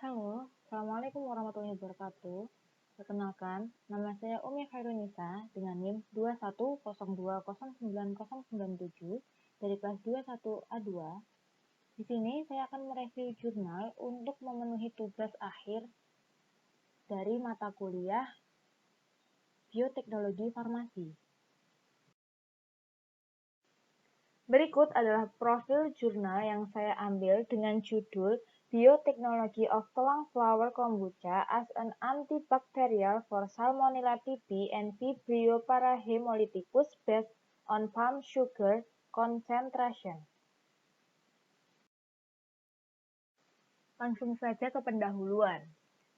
Halo, Assalamualaikum warahmatullahi wabarakatuh. Perkenalkan, nama saya Umi Khairunisa dengan NIM 2102090097 dari kelas 21A2. Di sini saya akan mereview jurnal untuk memenuhi tugas akhir dari mata kuliah Bioteknologi Farmasi. Berikut adalah profil jurnal yang saya ambil dengan judul Biotechnology of Telang Flower Kombucha as an Antibacterial for Salmonella typhi and Vibrio parahemolyticus based on palm sugar concentration. Langsung saja ke pendahuluan.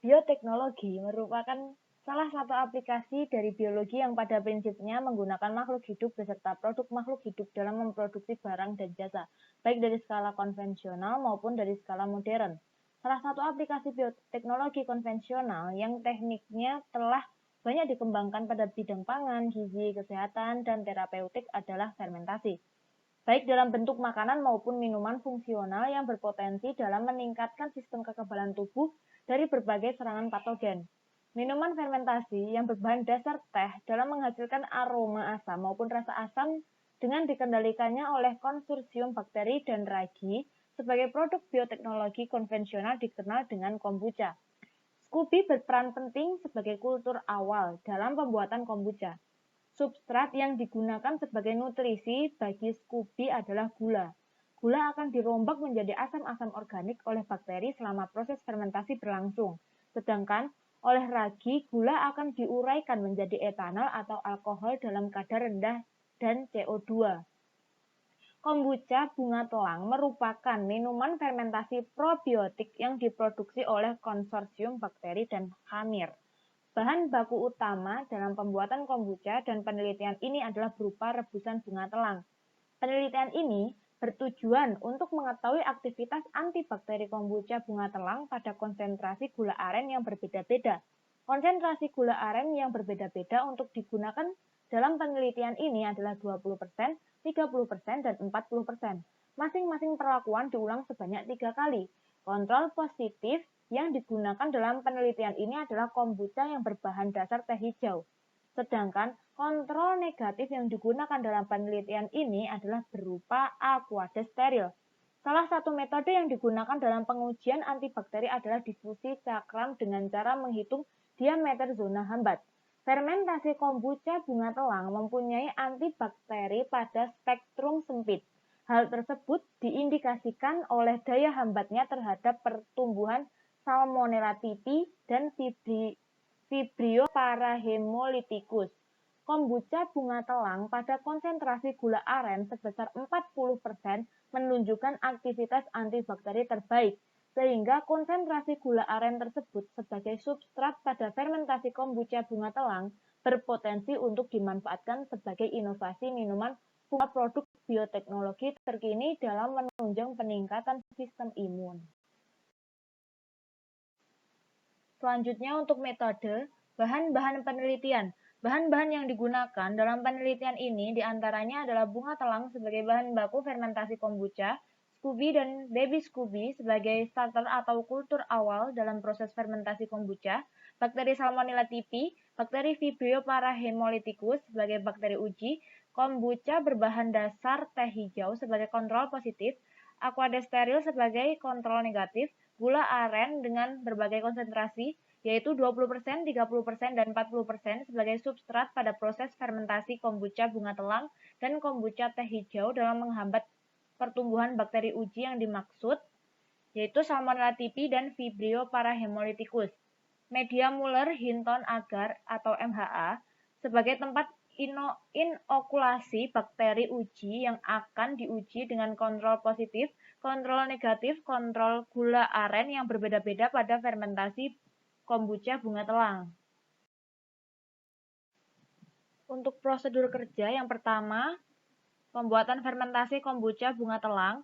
Bioteknologi merupakan salah satu aplikasi dari biologi yang pada prinsipnya menggunakan makhluk hidup beserta produk makhluk hidup dalam memproduksi barang dan jasa, baik dari skala konvensional maupun dari skala modern. Salah satu aplikasi bioteknologi konvensional yang tekniknya telah banyak dikembangkan pada bidang pangan, gizi, kesehatan, dan terapeutik adalah fermentasi, baik dalam bentuk makanan maupun minuman fungsional yang berpotensi dalam meningkatkan sistem kekebalan tubuh dari berbagai serangan patogen. Minuman fermentasi yang berbahan dasar teh dalam menghasilkan aroma asam maupun rasa asam dengan dikendalikannya oleh konsorsium bakteri dan ragi sebagai produk bioteknologi konvensional dikenal dengan kombucha. Scooby berperan penting sebagai kultur awal dalam pembuatan kombucha. Substrat yang digunakan sebagai nutrisi bagi Scooby adalah gula. Gula akan dirombak menjadi asam-asam organik oleh bakteri selama proses fermentasi berlangsung. Sedangkan oleh ragi, gula akan diuraikan menjadi etanol atau alkohol dalam kadar rendah dan CO2. Kombucha bunga telang merupakan minuman fermentasi probiotik yang diproduksi oleh konsorsium bakteri dan hamir. Bahan baku utama dalam pembuatan kombucha dan penelitian ini adalah berupa rebusan bunga telang. Penelitian ini bertujuan untuk mengetahui aktivitas antibakteri kombucha bunga telang pada konsentrasi gula aren yang berbeda-beda. Konsentrasi gula aren yang berbeda-beda untuk digunakan dalam penelitian ini adalah 20%, 30%, dan 40%. Masing-masing perlakuan diulang sebanyak 3 kali. Kontrol positif yang digunakan dalam penelitian ini adalah kombucha yang berbahan dasar teh hijau. Sedangkan kontrol negatif yang digunakan dalam penelitian ini adalah berupa aqueous steril. Salah satu metode yang digunakan dalam pengujian antibakteri adalah difusi cakram dengan cara menghitung diameter zona hambat. Fermentasi kombucha bunga telang mempunyai antibakteri pada spektrum sempit. Hal tersebut diindikasikan oleh daya hambatnya terhadap pertumbuhan Salmonella typhi dan Vibrio parahemolyticus. Kombucha bunga telang pada konsentrasi gula aren sebesar 40% menunjukkan aktivitas antibakteri terbaik, sehingga konsentrasi gula aren tersebut sebagai substrat pada fermentasi kombucha bunga telang berpotensi untuk dimanfaatkan sebagai inovasi minuman produk bioteknologi terkini dalam menunjang peningkatan sistem imun. Selanjutnya untuk metode, bahan-bahan penelitian. Bahan-bahan yang digunakan dalam penelitian ini diantaranya adalah bunga telang sebagai bahan baku fermentasi kombucha, Scooby dan baby Scooby sebagai starter atau kultur awal dalam proses fermentasi kombucha, bakteri Salmonella typhi, bakteri Vibrio parahemolyticus sebagai bakteri uji, kombucha berbahan dasar teh hijau sebagai kontrol positif, aqueous steril sebagai kontrol negatif, gula aren dengan berbagai konsentrasi, yaitu 20%, 30%, dan 40% sebagai substrat pada proses fermentasi kombucha bunga telang dan kombucha teh hijau dalam menghambat pertumbuhan bakteri uji yang dimaksud, yaitu Salmonella typhi dan Vibrio parahemolyticus. Media Muller-Hinton agar atau MHA sebagai tempat inokulasi bakteri uji yang akan diuji dengan kontrol positif, kontrol negatif, kontrol gula aren yang berbeda-beda pada fermentasi kombucha bunga telang. Untuk prosedur kerja yang pertama, pembuatan fermentasi kombucha bunga telang,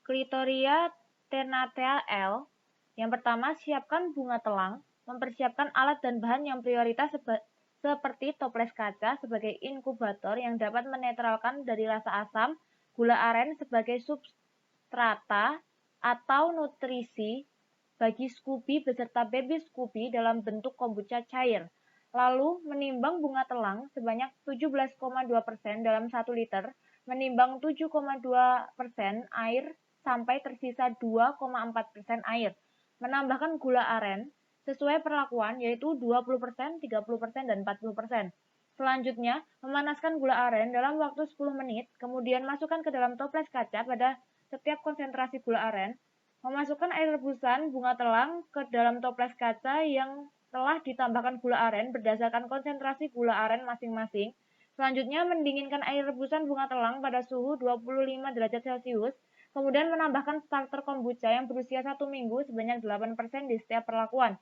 Clitoria tenatea L. Yang pertama, siapkan bunga telang, mempersiapkan alat dan bahan yang prioritas seperti toples kaca sebagai inkubator yang dapat menetralkan dari rasa asam, gula aren sebagai substrata atau nutrisi, bagi Scoopy beserta baby Scoopy dalam bentuk kombucha cair. Lalu menimbang bunga telang sebanyak 17,2% dalam 1 liter, menimbang 7,2% air sampai tersisa 2,4% air. Menambahkan gula aren sesuai perlakuan yaitu 20%, 30%, dan 40%. Selanjutnya, memanaskan gula aren dalam waktu 10 menit, kemudian masukkan ke dalam toples kaca pada setiap konsentrasi gula aren. Memasukkan air rebusan bunga telang ke dalam toples kaca yang telah ditambahkan gula aren berdasarkan konsentrasi gula aren masing-masing. Selanjutnya, mendinginkan air rebusan bunga telang pada suhu 25 derajat Celcius. Kemudian menambahkan starter kombucha yang berusia 1 minggu sebanyak 8% di setiap perlakuan.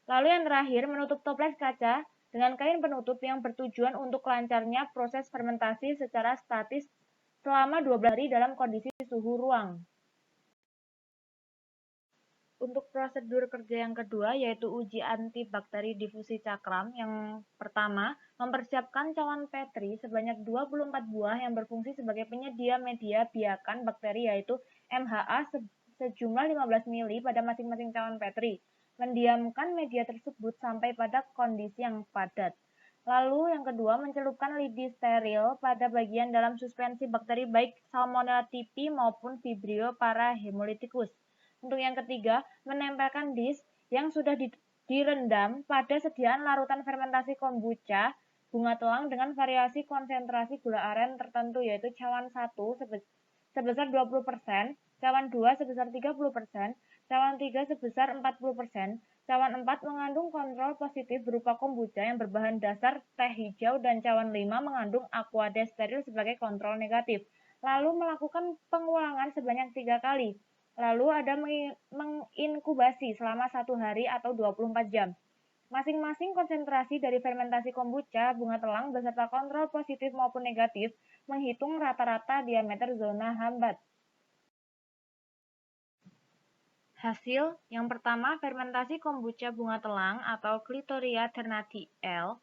Lalu yang terakhir, menutup toples kaca dengan kain penutup yang bertujuan untuk lancarnya proses fermentasi secara statis selama 12 hari dalam kondisi suhu ruang. Untuk prosedur kerja yang kedua, yaitu uji antibakteri difusi cakram. Yang pertama, mempersiapkan cawan Petri sebanyak 24 buah yang berfungsi sebagai penyedia media biakan bakteri, yaitu MHA sejumlah 15 ml pada masing-masing cawan Petri. Mendiamkan media tersebut sampai pada kondisi yang padat. Lalu yang kedua, mencelupkan lidi steril pada bagian dalam suspensi bakteri baik Salmonella typhi maupun Vibrio parahemolyticus. Untuk yang ketiga, menempelkan disk yang sudah direndam pada sediaan larutan fermentasi kombucha bunga telang dengan variasi konsentrasi gula aren tertentu, yaitu cawan 1 sebesar 20%, cawan 2 sebesar 30%, cawan 3 sebesar 40%, cawan 4 mengandung kontrol positif berupa kombucha yang berbahan dasar teh hijau, dan cawan 5 mengandung aqua steril sebagai kontrol negatif. Lalu melakukan pengulangan sebanyak 3 kali. Lalu ada menginkubasi selama 1 hari atau 24 jam. Masing-masing konsentrasi dari fermentasi kombucha bunga telang beserta kontrol positif maupun negatif menghitung rata-rata diameter zona hambat. Hasil yang pertama, fermentasi kombucha bunga telang atau Clitoria ternati L.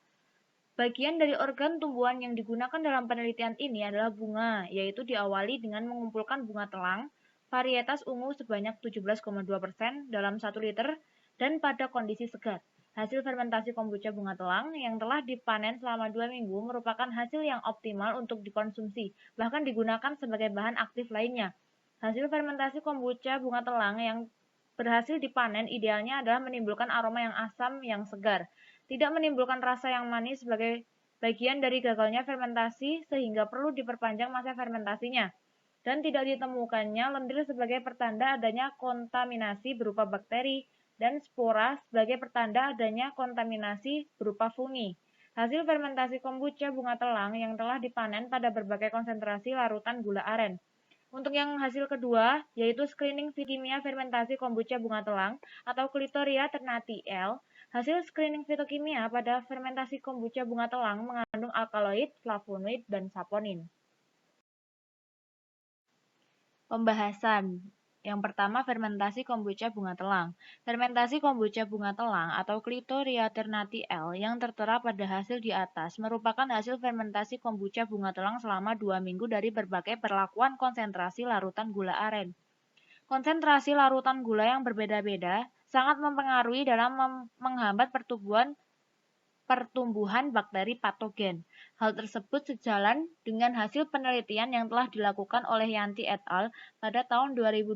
Bagian dari organ tumbuhan yang digunakan dalam penelitian ini adalah bunga, yaitu diawali dengan mengumpulkan bunga telang varietas ungu sebanyak 17,2% dalam 1 liter dan pada kondisi segar. Hasil fermentasi kombucha bunga telang yang telah dipanen selama 2 minggu merupakan hasil yang optimal untuk dikonsumsi, bahkan digunakan sebagai bahan aktif lainnya. Hasil fermentasi kombucha bunga telang yang berhasil dipanen idealnya adalah menimbulkan aroma yang asam yang segar, tidak menimbulkan rasa yang manis sebagai bagian dari gagalnya fermentasi sehingga perlu diperpanjang masa fermentasinya, dan tidak ditemukannya lendir sebagai pertanda adanya kontaminasi berupa bakteri, dan spora sebagai pertanda adanya kontaminasi berupa fungi. Hasil fermentasi kombucha bunga telang yang telah dipanen pada berbagai konsentrasi larutan gula aren. Untuk yang hasil kedua, yaitu screening fitokimia fermentasi kombucha bunga telang atau Clitoria ternati L. Hasil screening fitokimia pada fermentasi kombucha bunga telang mengandung alkaloid, flavonoid, dan saponin. Pembahasan. Yang pertama, fermentasi kombucha bunga telang. Fermentasi kombucha bunga telang atau Clitoria ternati L yang tertera pada hasil di atas merupakan hasil fermentasi kombucha bunga telang selama 2 minggu dari berbagai perlakuan konsentrasi larutan gula aren. Konsentrasi larutan gula yang berbeda-beda sangat mempengaruhi dalam menghambat pertumbuhan bakteri patogen. Hal tersebut sejalan dengan hasil penelitian yang telah dilakukan oleh Yanti et al. Pada tahun 2020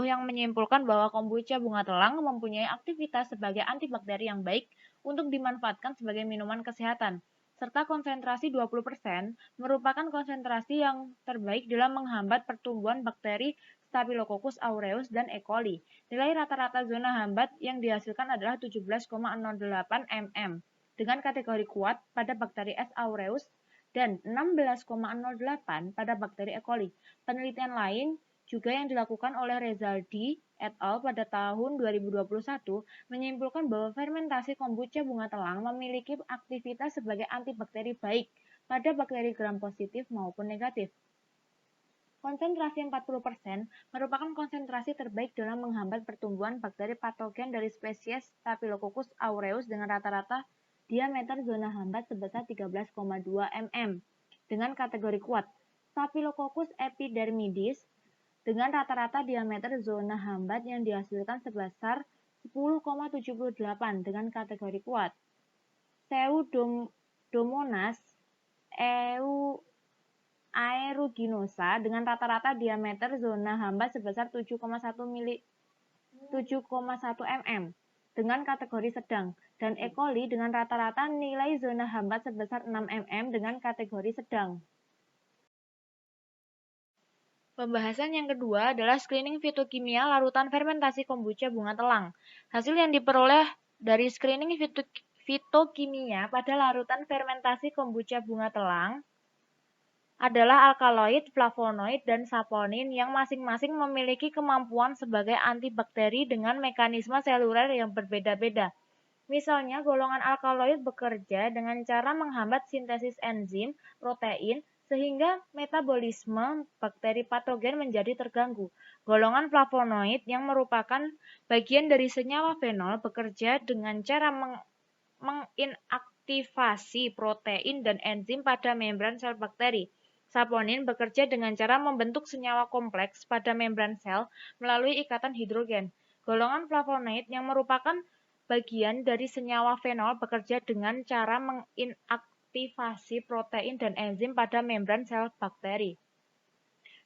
yang menyimpulkan bahwa kombucha bunga telang mempunyai aktivitas sebagai antibakteri yang baik untuk dimanfaatkan sebagai minuman kesehatan, serta konsentrasi 20% merupakan konsentrasi yang terbaik dalam menghambat pertumbuhan bakteri Staphylococcus aureus dan E. coli. Nilai rata-rata zona hambat yang dihasilkan adalah 17,08 mm. Dengan kategori kuat pada bakteri S. aureus dan 16,08 pada bakteri E. coli. Penelitian lain juga yang dilakukan oleh Rezaldi et al. Pada tahun 2021 menyimpulkan bahwa fermentasi kombucha bunga telang memiliki aktivitas sebagai antibakteri baik pada bakteri gram positif maupun negatif. Konsentrasi 40% merupakan konsentrasi terbaik dalam menghambat pertumbuhan bakteri patogen dari spesies Staphylococcus aureus dengan rata-rata diameter zona hambat sebesar 13,2 mm. Dengan kategori kuat, Staphylococcus epidermidis dengan rata-rata diameter zona hambat yang dihasilkan sebesar 10,78 dengan kategori kuat. Pseudomonas aeruginosa dengan rata-rata diameter zona hambat sebesar 7,1 mm dengan kategori sedang, dan E. coli dengan rata-rata nilai zona hambat sebesar 6 mm dengan kategori sedang. Pembahasan yang kedua adalah screening fitokimia larutan fermentasi kombucha bunga telang. Hasil yang diperoleh dari screening fitokimia pada larutan fermentasi kombucha bunga telang adalah alkaloid, flavonoid, dan saponin yang masing-masing memiliki kemampuan sebagai antibakteri dengan mekanisme seluler yang berbeda-beda. Misalnya, golongan alkaloid bekerja dengan cara menghambat sintesis enzim protein sehingga metabolisme bakteri patogen menjadi terganggu. Golongan flavonoid yang merupakan bagian dari senyawa fenol bekerja dengan cara menginaktivasi protein dan enzim pada membran sel bakteri. Saponin bekerja dengan cara membentuk senyawa kompleks pada membran sel melalui ikatan hidrogen. Golongan flavonoid yang merupakan bagian dari senyawa fenol bekerja dengan cara menginaktivasi protein dan enzim pada membran sel bakteri.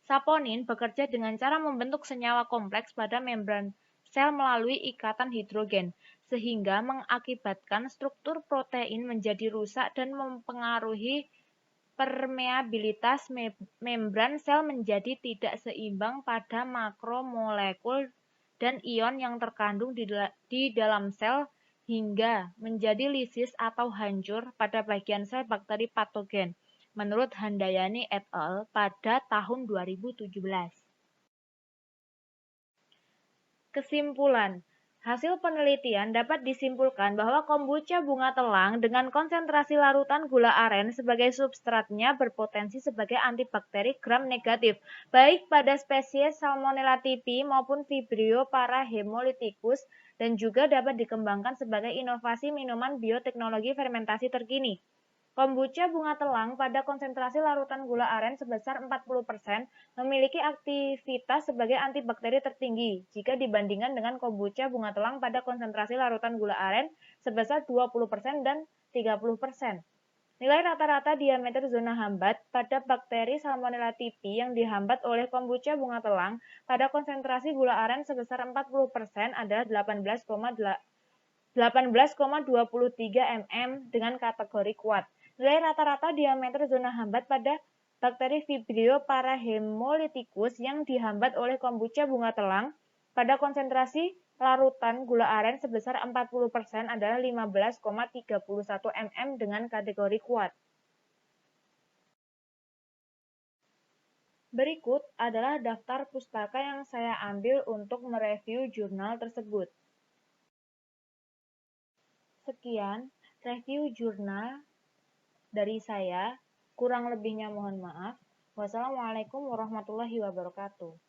Saponin bekerja dengan cara membentuk senyawa kompleks pada membran sel melalui ikatan hidrogen, sehingga mengakibatkan struktur protein menjadi rusak dan mempengaruhi permeabilitas membran sel menjadi tidak seimbang pada makromolekul dan ion yang terkandung di dalam sel hingga menjadi lisis atau hancur pada bagian sel bakteri patogen, menurut Handayani et al. Pada tahun 2017. Kesimpulan. Hasil penelitian dapat disimpulkan bahwa kombucha bunga telang dengan konsentrasi larutan gula aren sebagai substratnya berpotensi sebagai antibakteri gram negatif, baik pada spesies Salmonella typhi maupun Vibrio parahemolyticus, dan juga dapat dikembangkan sebagai inovasi minuman bioteknologi fermentasi terkini. Kombucha bunga telang pada konsentrasi larutan gula aren sebesar 40% memiliki aktivitas sebagai antibakteri tertinggi jika dibandingkan dengan kombucha bunga telang pada konsentrasi larutan gula aren sebesar 20% dan 30%. Nilai rata-rata diameter zona hambat pada bakteri Salmonella typhi yang dihambat oleh kombucha bunga telang pada konsentrasi gula aren sebesar 40% adalah 18,23 mm dengan kategori kuat. Nilai rata-rata diameter zona hambat pada bakteri Vibrio parahemolyticus yang dihambat oleh kombucha bunga telang pada konsentrasi larutan gula aren sebesar 40% adalah 15,31 mm dengan kategori kuat. Berikut adalah daftar pustaka yang saya ambil untuk mereview jurnal tersebut. Sekian review jurnal dari saya, kurang lebihnya mohon maaf. Wassalamualaikum warahmatullahi wabarakatuh.